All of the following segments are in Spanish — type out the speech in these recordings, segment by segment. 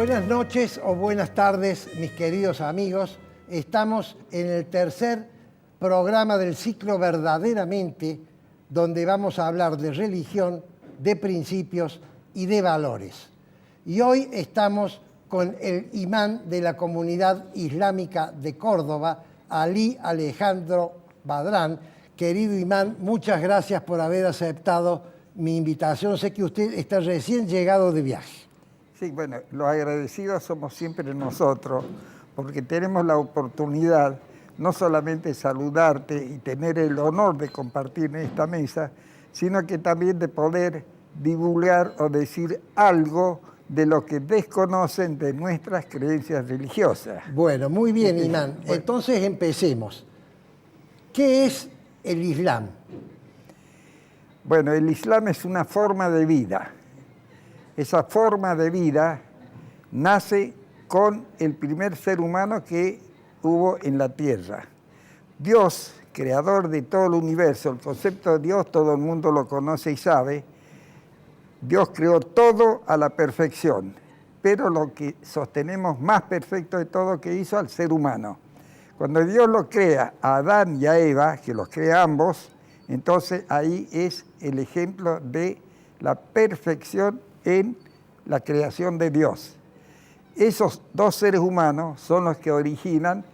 Buenas noches o buenas tardes, mis queridos amigos. Estamos en el tercer programa del ciclo Verdaderamente, donde vamos a hablar de religión, de principios y de valores. Y hoy estamos con el imán de la comunidad islámica de Córdoba, Ali Alejandro Badrán. Querido imán, muchas gracias por haber aceptado mi invitación. Sé que usted está recién llegado de viaje. Sí, bueno, los agradecidos somos siempre nosotros, porque tenemos la oportunidad no solamente de saludarte y tener el honor de compartir en esta mesa, sino que también de poder divulgar o decir algo de lo que desconocen de nuestras creencias religiosas. Bueno, muy bien, imán. Bueno. Entonces empecemos. ¿Qué es el Islam? Bueno, el Islam es una forma de vida. Esa forma de vida nace con el primer ser humano que hubo en la tierra. Dios, creador de todo el universo, el concepto de Dios todo el mundo lo conoce y sabe. Dios creó todo a la perfección, pero lo que sostenemos más perfecto de todo que hizo al ser humano. Cuando Dios lo crea a Adán y a Eva, que los crea ambos, entonces ahí es el ejemplo de la perfección en la creación de Dios. Esos dos seres humanos son los que originan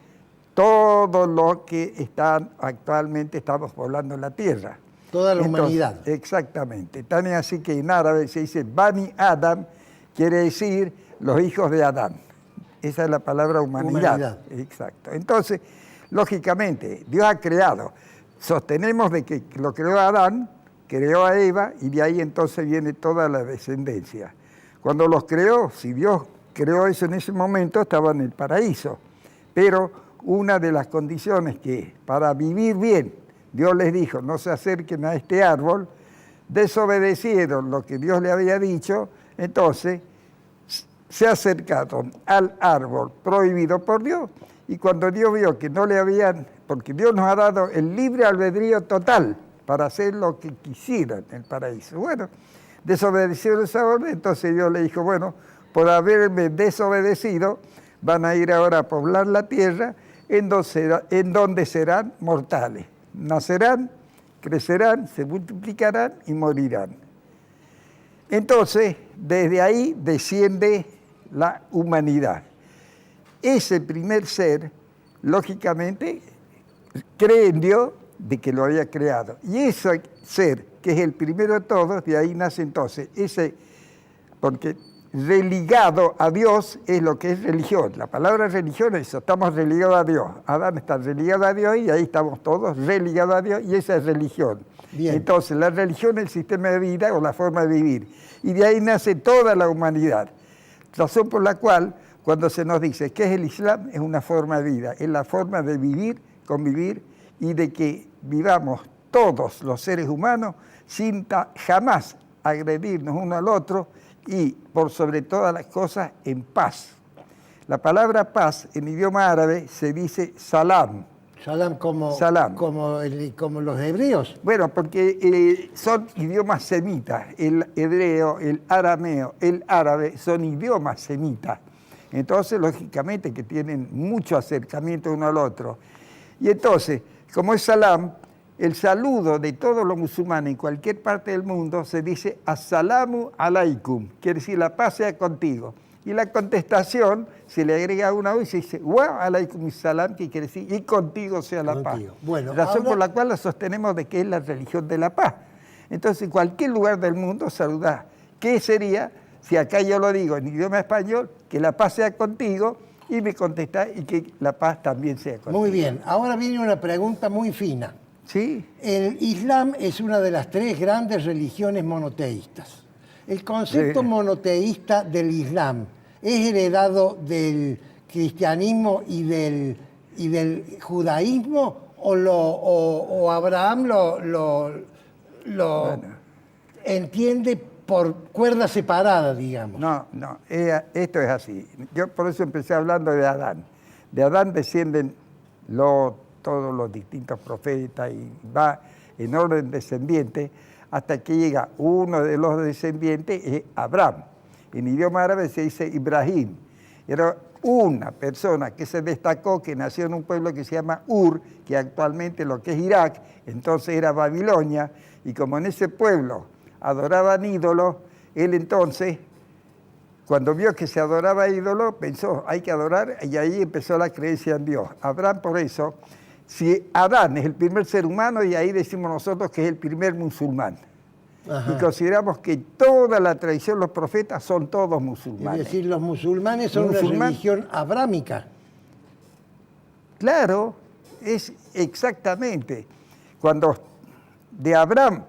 todo lo que actualmente estamos poblando en la tierra. Toda la humanidad. Exactamente. Tan es así que en árabe se dice Bani Adam, quiere decir los hijos de Adán. Esa es la palabra humanidad. Exacto. Entonces, lógicamente, Dios ha creado. Sostenemos de que lo creó Adán, creó a Eva, y de ahí entonces viene toda la descendencia. Cuando los creó, si Dios creó eso en ese momento, estaba en el paraíso. Pero una de las condiciones que para vivir bien, Dios les dijo, no se acerquen a este árbol, desobedecieron lo que Dios le había dicho, entonces se acercaron al árbol prohibido por Dios, y cuando Dios vio que no le habían, porque Dios nos ha dado el libre albedrío total para hacer lo que quisieran en el paraíso. Bueno, desobedecieron esa orden, entonces Dios le dijo, bueno, por haberme desobedecido, van a ir ahora a poblar la tierra, en donde serán mortales. Nacerán, crecerán, se multiplicarán y morirán. Entonces, desde ahí desciende la humanidad. Ese primer ser, lógicamente, cree en Dios de que lo había creado. Y ese ser, que es el primero de todos, de ahí nace entonces porque religado a Dios es lo que es religión. La palabra religión es eso, estamos religados a Dios. Adán está religado a Dios y ahí estamos todos religados a Dios y esa es religión. Bien. Entonces la religión es el sistema de vida o la forma de vivir. Y de ahí nace toda la humanidad. Razón por la cual cuando se nos dice que es el Islam, es una forma de vida, es la forma de vivir, convivir y de que vivamos todos los seres humanos sin jamás agredirnos uno al otro y por sobre todas las cosas en paz. La palabra paz en idioma árabe se dice salam. Salam como los hebreos. Bueno, porque son idiomas semitas. El hebreo, el arameo, el árabe son idiomas semitas. Entonces, lógicamente, que tienen mucho acercamiento uno al otro. Y entonces, como es salam, el saludo de todos los musulmanes en cualquier parte del mundo se dice As-salamu alaikum, quiere decir la paz sea contigo. Y la contestación se le agrega una vez y se dice Wa alaikum salam, que quiere decir y contigo sea la paz. Bueno, razón por la cual la sostenemos de que es la religión de la paz. Entonces, en cualquier lugar del mundo saludar. ¿Qué sería si acá yo lo digo en idioma español, que la paz sea contigo? Y me contesta y que la paz también sea contigo. Muy bien, ahora viene una pregunta muy fina. ¿Sí? El Islam es una de las tres grandes religiones monoteístas. El concepto monoteísta del Islam es heredado del cristianismo y del judaísmo o Abraham lo entiende por cuerda separada, digamos. No, esto es así. Yo por eso empecé hablando de Adán. De Adán descienden todos los distintos profetas y va en orden descendiente hasta que llega uno de los descendientes, es Abraham. En idioma árabe se dice Ibrahim. Era una persona que se destacó, que nació en un pueblo que se llama Ur, que actualmente lo que es Irak, entonces era Babilonia, y como en ese pueblo adoraban ídolos, él entonces, cuando vio que se adoraba ídolos, pensó, hay que adorar, y ahí empezó la creencia en Dios. Abraham, por eso, si Adán es el primer ser humano, y ahí decimos nosotros que es el primer musulmán. Ajá. Y consideramos que toda la tradición, los profetas, son todos musulmanes. Es decir, los musulmanes son una religión abrámica. Claro, es exactamente. Cuando de Abraham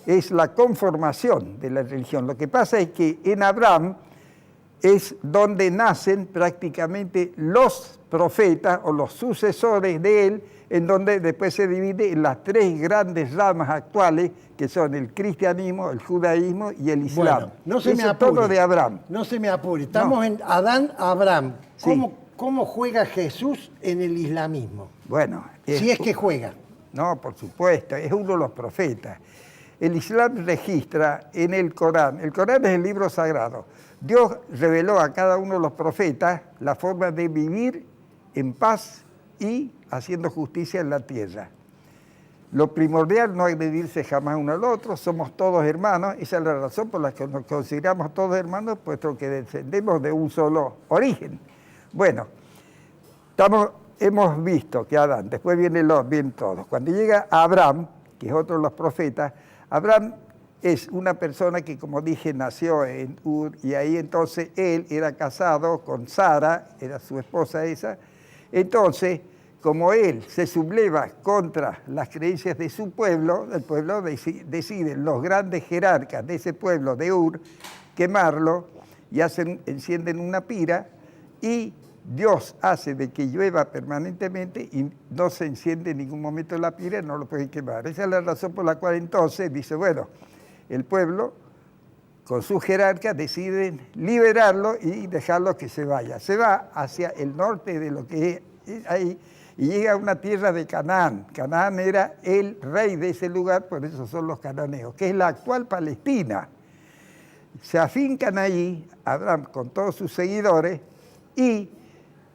es la conformación de la religión. Lo que pasa es que en Abraham es donde nacen prácticamente los profetas o los sucesores de él, en donde después se divide en las tres grandes ramas actuales, que son el cristianismo, el judaísmo y el islam. Bueno, no se me apure. Todo de Abraham. No se me apure. Estamos en Adán, Abraham. ¿Cómo juega Jesús en el islamismo? Bueno, si es que juega. No, por supuesto, es uno de los profetas. El Islam registra en el Corán es el libro sagrado. Dios reveló a cada uno de los profetas la forma de vivir en paz y haciendo justicia en la tierra. Lo primordial, no agredirse jamás uno al otro, somos todos hermanos, esa es la razón por la que nos consideramos todos hermanos, puesto que descendemos de un solo origen. Bueno, hemos visto que Adán, después vienen todos. Cuando llega Abraham, que es otro de los profetas, Abraham es una persona que, como dije, nació en Ur, y ahí entonces él era casado con Sara, era su esposa esa. Entonces, como él se subleva contra las creencias de su pueblo, el pueblo deciden los grandes jerarcas de ese pueblo de Ur quemarlo y encienden una pira, y Dios hace de que llueva permanentemente y no se enciende en ningún momento la pira, no lo pueden quemar. Esa es la razón por la cual entonces dice, bueno, el pueblo con sus jerarcas deciden liberarlo y dejarlo que se vaya. Se va hacia el norte de lo que es ahí y llega a una tierra de Canaán. Canaán era el rey de ese lugar, por eso son los cananeos, que es la actual Palestina. Se afincan allí, Abraham con todos sus seguidores, y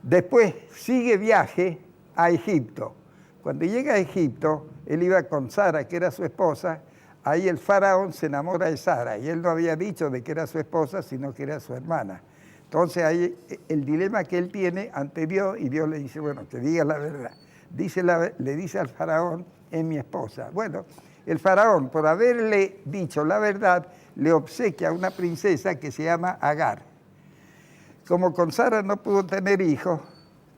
después sigue viaje a Egipto. Cuando llega a Egipto, él iba con Sara, que era su esposa. Ahí el faraón se enamora de Sara, y él no había dicho de que era su esposa, sino que era su hermana. Entonces ahí el dilema que él tiene ante Dios, y Dios le dice, bueno, que diga la verdad. Le dice al faraón, es mi esposa. Bueno, el faraón, por haberle dicho la verdad, le obsequia a una princesa que se llama Agar. Como con Sara no pudo tener hijos,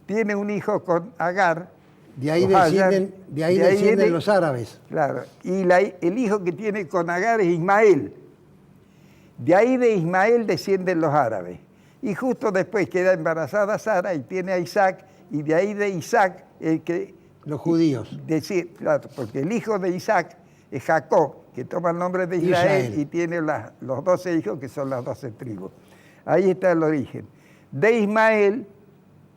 tiene un hijo con Agar. De ahí descienden los árabes. Claro, y el hijo que tiene con Agar es Ismael. De ahí de Ismael descienden los árabes. Y justo después queda embarazada Sara y tiene a Isaac, y de ahí de Isaac los judíos. Claro, porque el hijo de Isaac es Jacob, que toma el nombre de Israel. Y tiene los 12 hijos, que son las 12 tribus. Ahí está el origen. De Ismael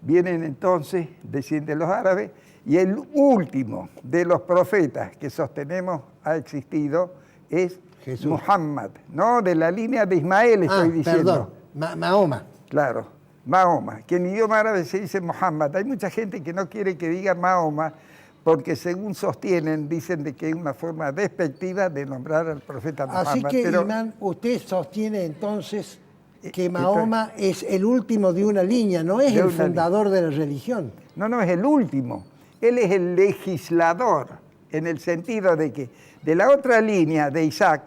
vienen entonces, descienden los árabes, y el último de los profetas que sostenemos ha existido es Jesús. Muhammad, no de la línea de Ismael estoy diciendo. Perdón, Mahoma. Claro, Mahoma, que en idioma árabe se dice Muhammad. Hay mucha gente que no quiere que diga Mahoma porque según sostienen, dicen de que es una forma despectiva de nombrar al profeta Muhammad. Así que, Imán, usted sostiene entonces que Mahoma es el último de una línea, no es el fundador de la religión. No, es el último. Él es el legislador, en el sentido de que de la otra línea de Isaac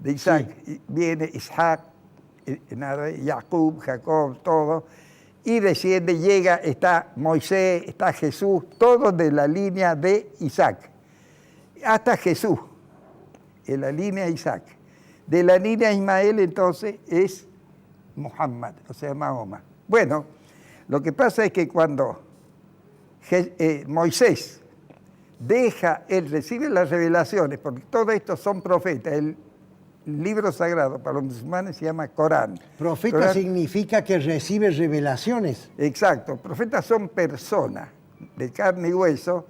sí, viene Isaac, en árabe, Jacob, todo, y desciende, llega, está Moisés, está Jesús, todos de la línea de Isaac, hasta Jesús, en la línea de Isaac. De la línea de Ismael, entonces, es Muhammad, o sea, Mahoma. Bueno, lo que pasa es que cuando Moisés él recibe las revelaciones, porque todos estos son profetas, el libro sagrado para los musulmanes se llama Corán. Profeta significa que recibe revelaciones. Exacto, profetas son personas de carne y hueso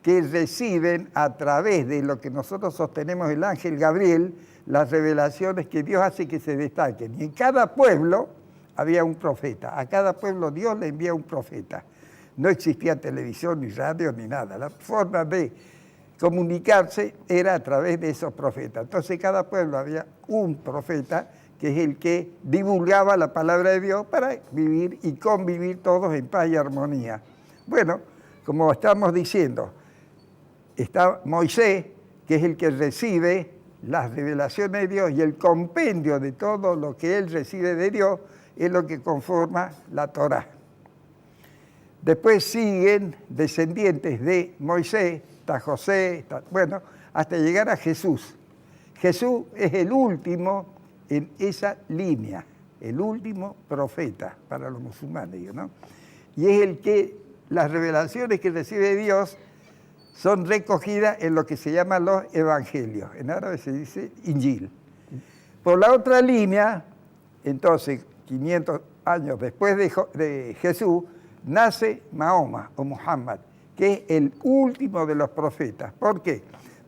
que reciben a través de lo que nosotros sostenemos el ángel Gabriel, las revelaciones que Dios hace que se destaquen. Y en cada pueblo había un profeta. A cada pueblo Dios le envía un profeta. No existía televisión, ni radio, ni nada. La forma de comunicarse era a través de esos profetas. Entonces, cada pueblo había un profeta que es el que divulgaba la palabra de Dios para vivir y convivir todos en paz y armonía. Bueno, como estamos diciendo, está Moisés, que es el que recibe las revelaciones de Dios, y el compendio de todo lo que él recibe de Dios es lo que conforma la Torá. Después siguen descendientes de Moisés, está José, bueno, hasta llegar a Jesús. Jesús es el último en esa línea, el último profeta para los musulmanes, ¿no? Y es el que las revelaciones que recibe Dios son recogidas en lo que se llama los evangelios. En árabe se dice Injil. Por la otra línea, entonces, 500 años después de Jesús, nace Mahoma o Muhammad, que es el último de los profetas. ¿Por qué?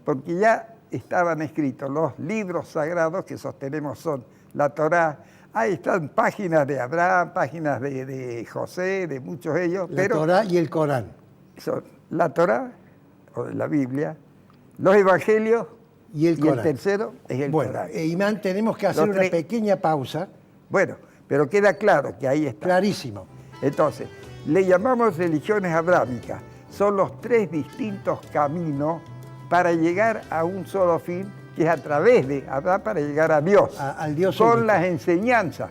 Porque ya estaban escritos los libros sagrados que sostenemos son la Torá. Ahí están páginas de Abraham, páginas de José, de muchos de ellos. La Torá y el Corán. Son la Torá, o la Biblia, los evangelios y el tercero es el Corán. Bueno, Imán, tenemos que hacer una pequeña pausa. Bueno, pero queda claro que ahí está. Clarísimo. Entonces, le llamamos religiones abrámicas. Son los tres distintos caminos para llegar a un solo fin, que es a través de Abraham para llegar a Dios. Al Dios Son único. las enseñanzas,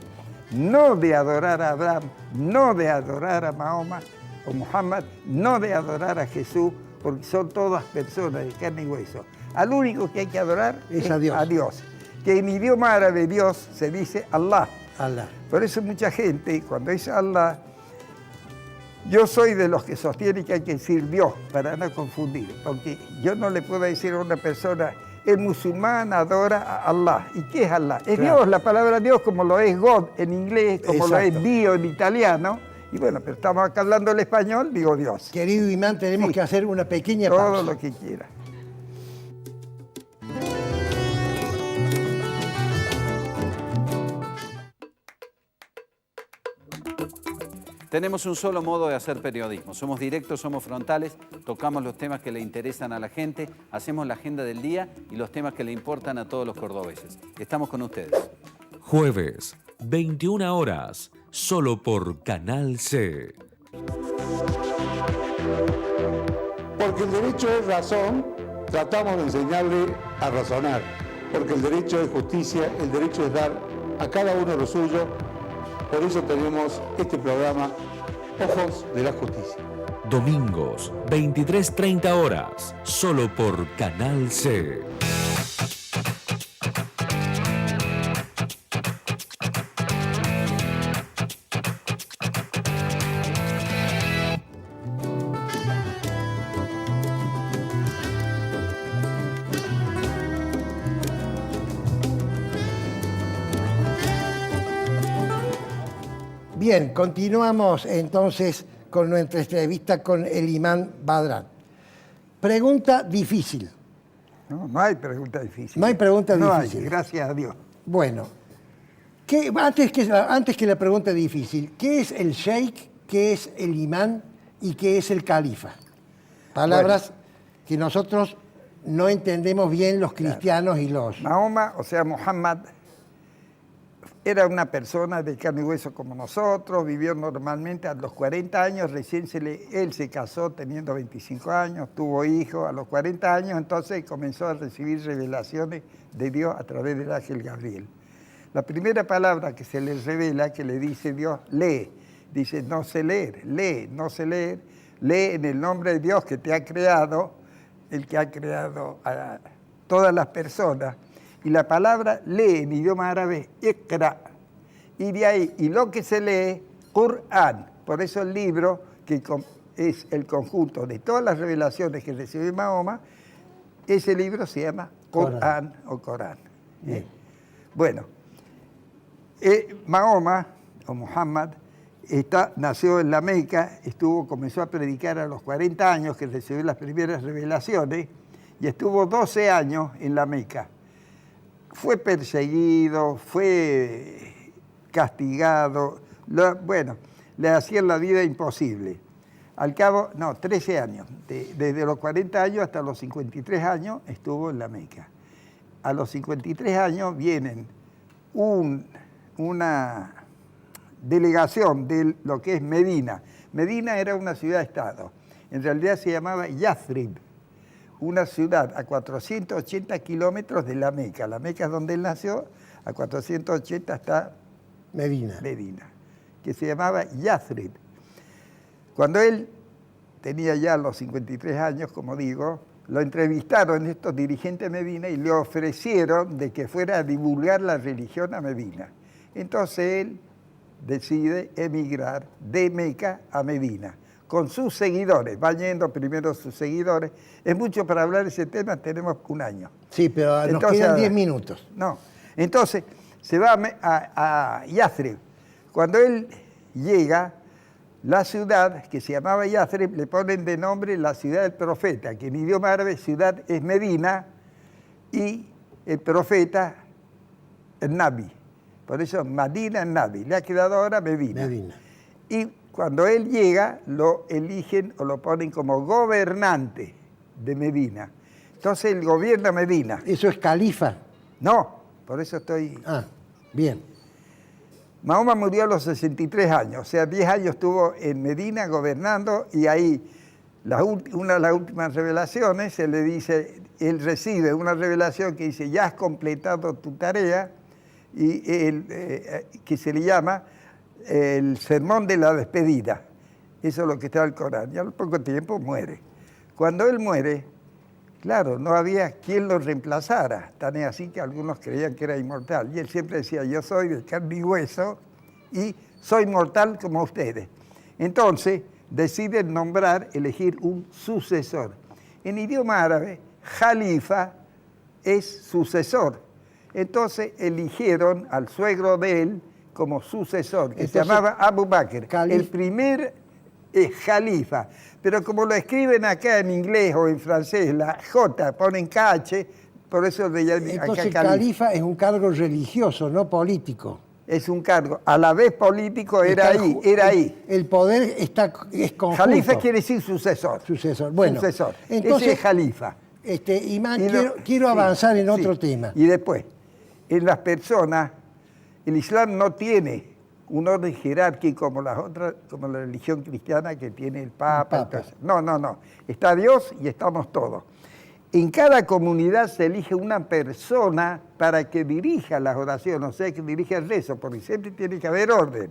no de adorar a Abraham, no de adorar a Mahoma o Muhammad, no de adorar a Jesús, porque son todas personas de carne y hueso. Al único que hay que adorar es a Dios. Que en idioma árabe Dios se dice Allah. Allah. Por eso mucha gente, cuando dice Allah, yo soy de los que sostienen que hay que decir Dios, para no confundir, porque yo no le puedo decir a una persona, el musulmán adora a Allah. ¿Y qué es Allah? Es Dios, la palabra Dios, como lo es God en inglés, como lo es Dio en italiano. Y bueno, pero estamos acá hablando el español, digo Dios. Querido Imán, tenemos que hacer una pequeña pausa. Todo lo que quiera. Tenemos un solo modo de hacer periodismo. Somos directos, somos frontales, tocamos los temas que le interesan a la gente, hacemos la agenda del día y los temas que le importan a todos los cordobeses. Estamos con ustedes. Jueves, 21 horas, solo por Canal C. Porque el derecho es razón, tratamos de enseñarle a razonar. Porque el derecho es justicia, el derecho es dar a cada uno lo suyo. Por eso tenemos este programa, Ojos de la Justicia. Domingos, 23:30 horas, solo por Canal C. Bien, continuamos entonces con nuestra entrevista con el imán Badran. Pregunta difícil. No hay pregunta difícil. No hay pregunta no difícil. Hay, gracias a Dios. Bueno, antes que la pregunta difícil, ¿qué es el sheikh, qué es el imán y qué es el califa? Palabras que nosotros no entendemos bien los cristianos y los... Mahoma, o sea, Muhammad, era una persona de carne y hueso como nosotros, vivió normalmente a los 40 años, recién él se casó teniendo 25 años, tuvo hijos, a los 40 años entonces comenzó a recibir revelaciones de Dios a través del ángel Gabriel. La primera palabra que se le revela, que le dice Dios, lee. Dice, no sé leer, lee, no sé leer, lee en el nombre de Dios que te ha creado, el que ha creado a todas las personas. Y la palabra lee en idioma árabe, Iqra. Y de ahí, y lo que se lee, Qur'an. Por eso el libro, que es el conjunto de todas las revelaciones que recibe Mahoma, ese libro se llama Qur'an o Corán. Bueno, Mahoma, o Muhammad, nació en la Meca, comenzó a predicar a los 40 años, que recibió las primeras revelaciones, y estuvo 12 años en la Meca. Fue perseguido, fue castigado, bueno, le hacían la vida imposible. Al cabo, 13 años, desde los 40 años hasta los 53 años estuvo en la Meca. A los 53 años vienen una delegación de lo que es Medina. Medina era una ciudad-estado, en realidad se llamaba Yathrib, una ciudad a 480 kilómetros de la Meca. La Meca es donde él nació, a 480 está Medina, que se llamaba Yathrib. Cuando él tenía ya los 53 años, como digo, lo entrevistaron estos dirigentes de Medina y le ofrecieron de que fuera a divulgar la religión a Medina. Entonces él decide emigrar de Meca a Medina, con sus seguidores, van yendo primero sus seguidores. Es mucho para hablar de ese tema, tenemos un año. Sí, pero nos quedan 10 minutos. No, entonces se va a Yathrib. Cuando él llega, la ciudad que se llamaba Yathrib le ponen de nombre la ciudad del profeta, que en idioma árabe ciudad es Medina y el profeta el Nabi. Por eso Madina el Nabi, le ha quedado ahora Medina. Y cuando él llega, lo eligen o lo ponen como gobernante de Medina. Entonces él gobierna Medina. ¿Eso es califa? No, por eso estoy... Ah, bien. Mahoma murió a los 63 años, o sea, 10 años estuvo en Medina gobernando y ahí una de las últimas revelaciones, se le dice, él recibe una revelación que dice, ya has completado tu tarea, y que se le llama el sermón de la despedida. Eso es lo que está en el Corán. Y al poco tiempo muere. Cuando él muere, claro, no había quien lo reemplazara. Tan es así que algunos creían que era inmortal. Y él siempre decía, yo soy de carne y hueso y soy mortal como ustedes. Entonces, deciden elegir un sucesor. En idioma árabe, jalifa es sucesor. Entonces eligieron al suegro de él como sucesor, que se llamaba Abu Bakr. El primer es jalifa, pero como lo escriben acá en inglés o en francés, la J ponen KH, por eso le llaman acá Entonces califa es un cargo religioso, no político. Es un cargo, a la vez político, era ahí. El poder es conjunto. Jalifa quiere decir sucesor. Bueno, sucesor. Entonces, ese es jalifa. Imán, quiero avanzar en otro tema. Y después, en las personas, el Islam no tiene un orden jerárquico como las otras, como la religión cristiana que tiene el Papa. No. Está Dios y estamos todos. En cada comunidad se elige una persona para que dirija las oraciones, o sea, que dirija el rezo, porque siempre tiene que haber orden.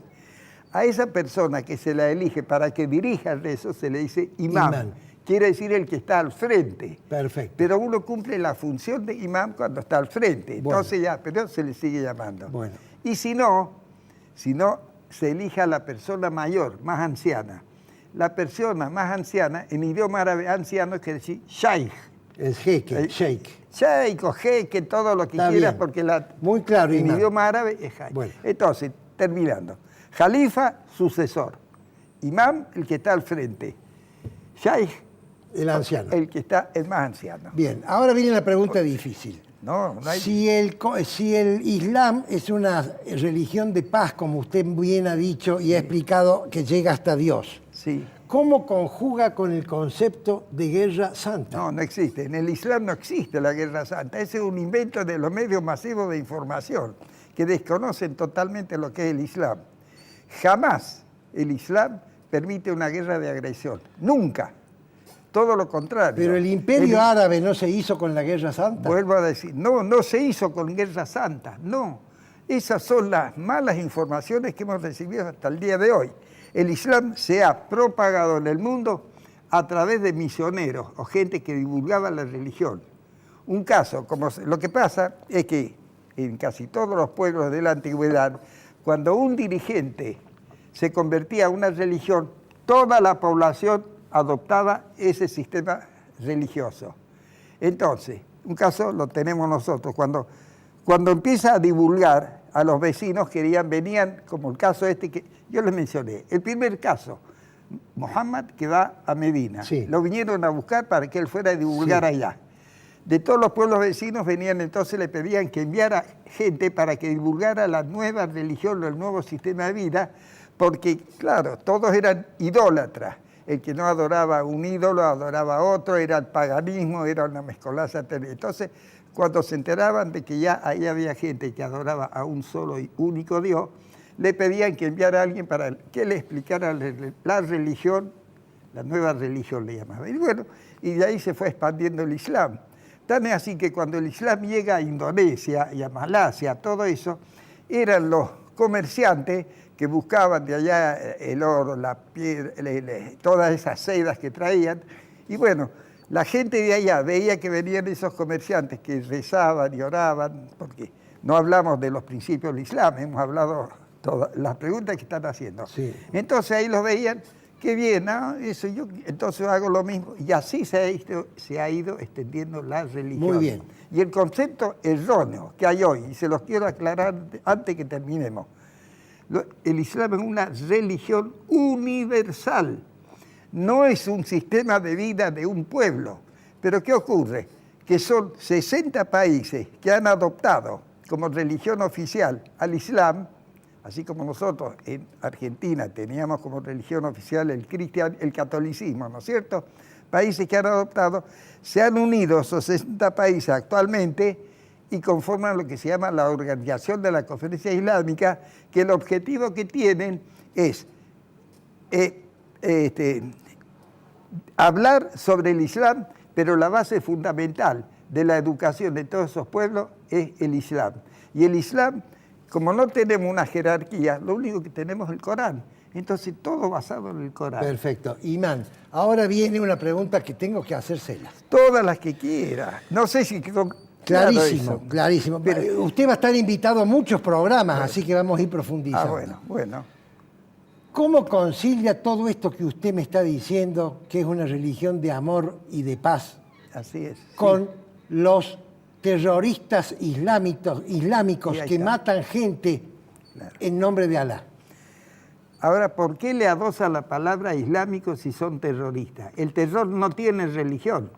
A esa persona que se la elige para que dirija el rezo se le dice imán. Quiere decir el que está al frente. Perfecto. Pero uno cumple la función de imán cuando está al frente. Entonces pero se le sigue llamando. Bueno. Y si no, se elige a la persona mayor, más anciana. La persona más anciana, en idioma árabe anciano, quiere decir shaykh. El jeque, sheikh. Sheikh o jeque, todo lo que Está quieras, bien. porque muy claro, en imán. idioma árabe es shaykh. Bueno. Entonces, terminando. Jalifa, sucesor. Imam, el que está al frente. Shaykh, el anciano. El más anciano. Bien, ahora viene la pregunta difícil. No hay... Si el Islam es una religión de paz, como usted bien ha dicho y ha explicado, que llega hasta Dios, Sí. ¿cómo conjuga con el concepto de guerra santa? No existe. En el Islam no existe la guerra santa. Ese es un invento de los medios masivos de información que desconocen totalmente lo que es el Islam. Jamás el Islam permite una guerra de agresión. Nunca. Todo lo contrario. Pero el imperio árabe no se hizo con la guerra santa. Vuelvo a decir, no se hizo con guerra santa, no. Esas son las malas informaciones que hemos recibido hasta el día de hoy. El Islam se ha propagado en el mundo a través de misioneros o gente que divulgaba la religión. Un caso, lo que pasa es que en casi todos los pueblos de la antigüedad, cuando un dirigente se convertía a una religión, toda la población adoptaba ese sistema religioso. Entonces, un caso lo tenemos nosotros. Cuando empieza a divulgar, a los vecinos venían, como el caso que yo les mencioné. El primer caso, Muhammad que va a Medina. Sí. Lo vinieron a buscar para que él fuera a divulgar allá. de todos los pueblos vecinos venían, entonces le pedían que enviara gente para que divulgara la nueva religión, el nuevo sistema de vida, porque, claro, todos eran idólatras. El que no adoraba a un ídolo, adoraba a otro, era el paganismo, era una mezcolanza terrible. Entonces, cuando se enteraban de que ya ahí había gente que adoraba a un solo y único Dios, le pedían que enviara a alguien para que le explicara la religión, la nueva religión le llamaban. Y bueno, y de ahí se fue expandiendo el Islam. Tan es así que cuando el Islam llega a Indonesia y a Malasia, todo eso, eran los comerciantes que buscaban de allá el oro, la piedra, todas esas sedas que traían. Y bueno, la gente de allá veía que venían esos comerciantes que rezaban y oraban, porque no hablamos de los principios del Islam, hemos hablado todas las preguntas que están haciendo. Sí. Entonces ahí los veían, qué bien, ¿no? Eso yo entonces hago lo mismo. Y así se ha ido extendiendo la religión. Muy bien. Y el concepto erróneo que hay hoy, y se los quiero aclarar antes que terminemos, el Islam es una religión universal, no es un sistema de vida de un pueblo. Pero ¿qué ocurre? Que son 60 países que han adoptado como religión oficial al Islam, así como nosotros en Argentina teníamos como religión oficial el catolicismo, ¿no es cierto? Países que han adoptado, se han unido esos 60 países actualmente y conforman lo que se llama la Organización de la Conferencia Islámica, que el objetivo que tienen es hablar sobre el Islam, pero la base fundamental de la educación de todos esos pueblos es el Islam. Y el Islam, como no tenemos una jerarquía, lo único que tenemos es el Corán. Entonces, todo basado en el Corán. Perfecto. Imán, ahora viene una pregunta que tengo que hacérselas. Todas las que quiera. No sé si quedó clarísimo, claro, clarísimo. Pero usted va a estar invitado a muchos programas, así que vamos a ir profundizando. Bueno. ¿Cómo concilia todo esto que usted me está diciendo, que es una religión de amor y de paz, así es, con los terroristas islámicos que matan gente en nombre de Alá? Ahora, ¿por qué le adosa la palabra islámico si son terroristas? El terror no tiene religión.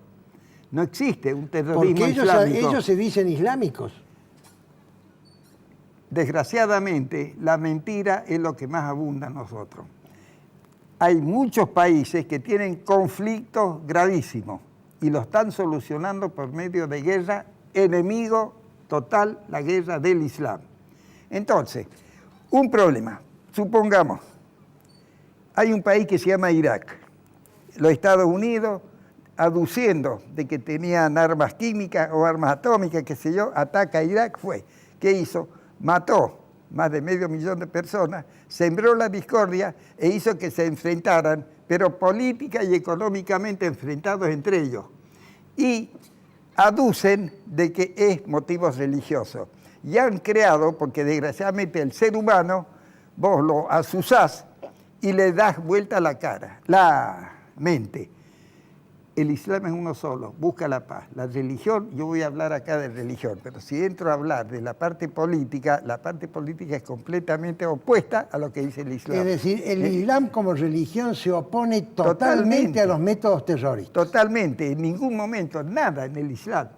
No existe un terrorismo islámico. Porque ellos se dicen islámicos. Desgraciadamente, la mentira es lo que más abunda en nosotros. Hay muchos países que tienen conflictos gravísimos y lo están solucionando por medio de guerra, enemigo total, la guerra del Islam. Entonces, un problema, supongamos, hay un país que se llama Irak. Los Estados Unidos, aduciendo de que tenían armas químicas o armas atómicas, qué sé yo, ataca a Irak, ¿qué hizo? Mató más de 500.000 de personas, sembró la discordia e hizo que se enfrentaran, pero política y económicamente enfrentados entre ellos. Y aducen de que es motivos religiosos. Y han creado, porque desgraciadamente el ser humano, vos lo azuzás y le das vuelta a la cara, la mente. El Islam es uno solo, busca la paz. La religión, yo voy a hablar acá de religión, pero si entro a hablar de la parte política es completamente opuesta a lo que dice el Islam. Es decir, el Islam como religión se opone totalmente a los métodos terroristas. Totalmente, en ningún momento, nada en el Islam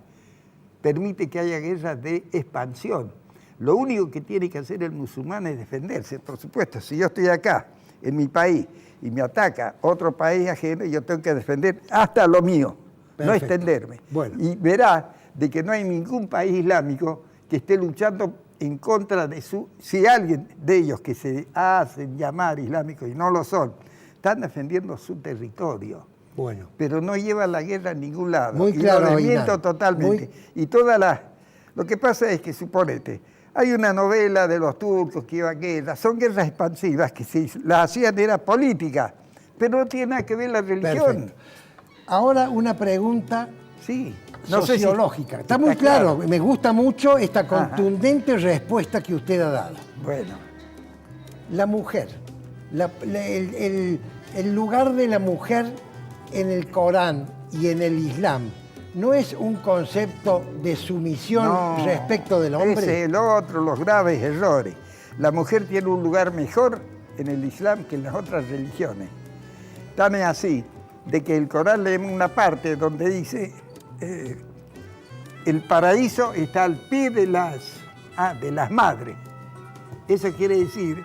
permite que haya guerras de expansión. Lo único que tiene que hacer el musulmán es defenderse. Por supuesto, si yo estoy acá, en mi país, y me ataca otro país ajeno, yo tengo que defender hasta lo mío, no extenderme. Bueno. Y verá de que no hay ningún país islámico que esté luchando en contra de si alguien de ellos que se hacen llamar islámicos y no lo son, están defendiendo su territorio. Bueno. Pero no llevan la guerra a ningún lado. Muy claro, y lo desmiento totalmente. Y lo que pasa es que, suponete, hay una novela de los turcos que iban a guerra, son guerras expansivas que las hacían era política, pero no tiene nada que ver la religión. Perfecto. Ahora una pregunta no sociológica. Está muy claro, me gusta mucho esta contundente respuesta que usted ha dado. Bueno. La mujer, el lugar de la mujer en el Corán y en el Islam, ¿no es un concepto de sumisión respecto del hombre? Ese es el otro, los graves errores. La mujer tiene un lugar mejor en el Islam que en las otras religiones. Tan es así, de que el Corán leemos una parte donde dice el paraíso está al pie de las madres. Eso quiere decir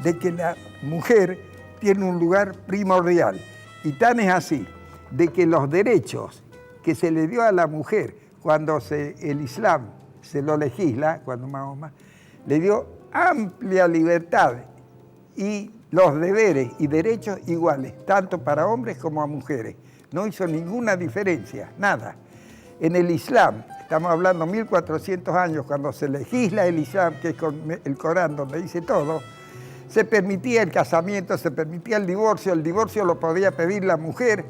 de que la mujer tiene un lugar primordial. Y tan es así, de que los derechos que se le dio a la mujer cuando el Islam se lo legisla, cuando Mahoma le dio amplia libertad y los deberes y derechos iguales, tanto para hombres como a mujeres. No hizo ninguna diferencia, nada. En el Islam, estamos hablando 1400 años, cuando se legisla el Islam, que es con el Corán donde dice todo, se permitía el casamiento, se permitía el divorcio lo podía pedir la mujer,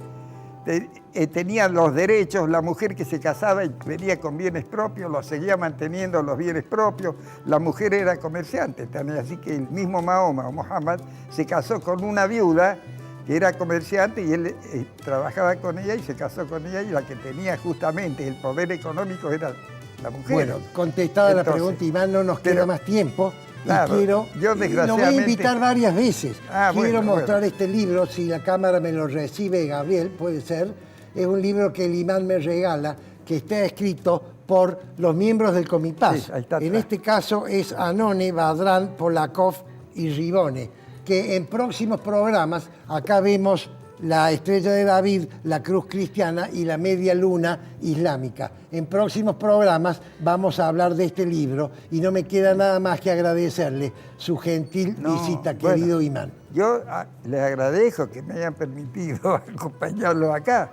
tenía los derechos, la mujer que se casaba y venía con bienes propios, lo seguía manteniendo los bienes propios, la mujer era comerciante, también, así que el mismo Mahoma o Muhammad se casó con una viuda que era comerciante y él trabajaba con ella y se casó con ella y la que tenía justamente el poder económico era la mujer. Bueno, contestada la pregunta, Iván, no nos queda más tiempo. Claro, y yo desgraciadamente... lo voy a invitar varias veces. Quiero mostrar bueno. este libro, si la cámara me lo recibe, Gabriel, puede ser. Es un libro que el imán me regala, que está escrito por los miembros del Comipaz. Sí, en este caso es Anone, Badrán, Polakov y Ribone, que en próximos programas, acá vemos la estrella de David, la cruz cristiana y la media luna islámica. En próximos programas vamos a hablar de este libro y no me queda nada más que agradecerle su gentil visita, querido imán. Yo les agradezco que me hayan permitido acompañarlos acá,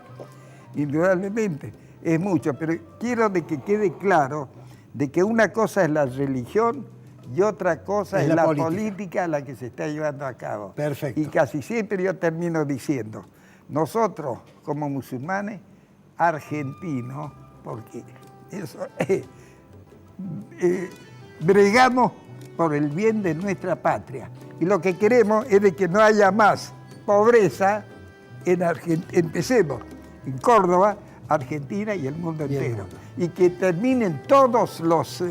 indudablemente, es mucho, pero quiero de que quede claro de que una cosa es la religión y otra cosa es la política a la que se está llevando a cabo. Perfecto. Y casi siempre yo termino diciendo, nosotros como musulmanes, argentinos, porque eso bregamos por el bien de nuestra patria. Y lo que queremos es de que no haya más pobreza en Argentina. Empecemos en Córdoba, Argentina y el mundo entero. Y que terminen todos los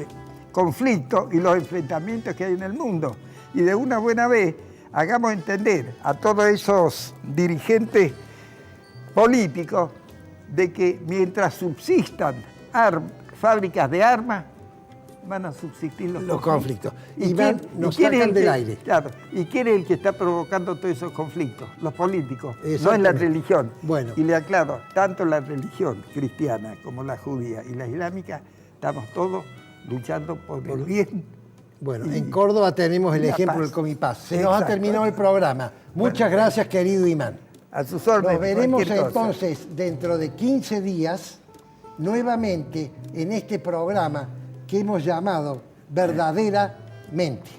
conflictos y los enfrentamientos que hay en el mundo. Y de una buena vez hagamos entender a todos esos dirigentes políticos de que mientras subsistan fábricas de armas, van a subsistir los conflictos. Y nos sacan del aire. Claro, ¿y quién es el que está provocando todos esos conflictos? Los políticos, no es la religión. Bueno. Y le aclaro, tanto la religión cristiana como la judía y la islámica, estamos todos luchando por el bien. Bueno, en Córdoba tenemos el ejemplo del Comipaz. Se nos ha terminado el programa. Muchas gracias, querido imán. A sus órdenes. Nos veremos entonces dentro de 15 días, nuevamente en este programa que hemos llamado Verdaderamente.